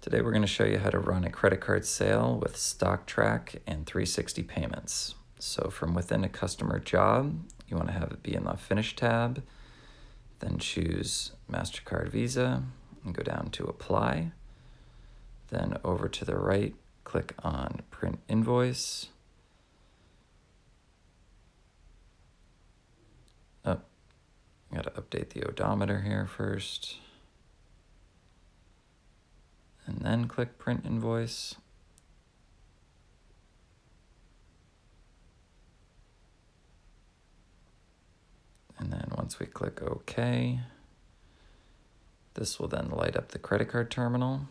Today we're going to show you how to run a credit card sale with Stocktrac and 360 payments. So from within a customer job, you want to have it be in the Finish tab, then choose MasterCard Visa and go down to Apply. Then over to the right, click on Print Invoice. Oh, I got to update the odometer here first. And then click Print Invoice. And then once we click OK, this will then light up the credit card terminal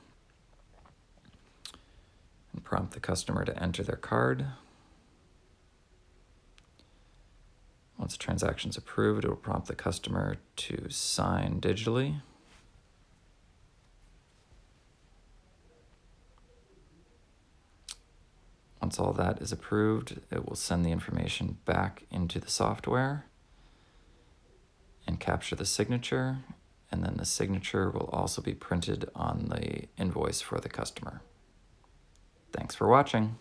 and prompt the customer to enter their card. Once the transaction is approved, it will prompt the customer to sign digitally. Once all that is approved, it will send the information back into the software and capture the signature, and then the signature will also be printed on the invoice for the customer. Thanks for watching.